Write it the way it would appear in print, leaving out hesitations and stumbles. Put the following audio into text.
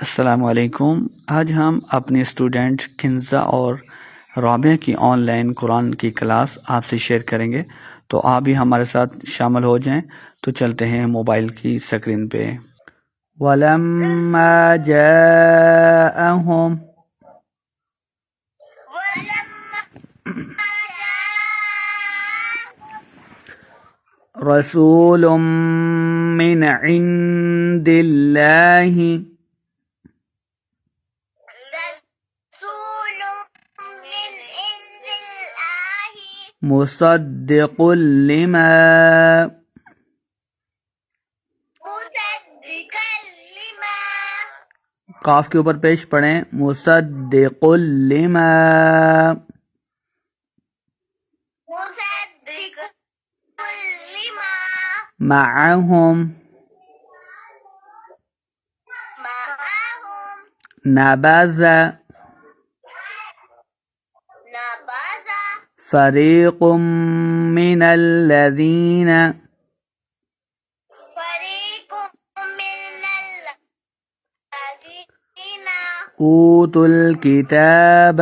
السلام علیکم۔ آج ہم اپنے اسٹوڈنٹ کنزہ اور رابعہ کی آن لائن قرآن کی کلاس آپ سے شیئر کریں گے، تو آپ بھی ہمارے ساتھ شامل ہو جائیں۔ تو چلتے ہیں موبائل کی سکرین پہ۔ وَلَمَّا جَاءَهُمْ رَسُولٌ مِّنْ عِنْدِ اللَّهِ مصدق لما قاف کے اوپر پیش پڑھیں، مصدق لما معهم نبذ فريق من الذين أوتوا الكتاب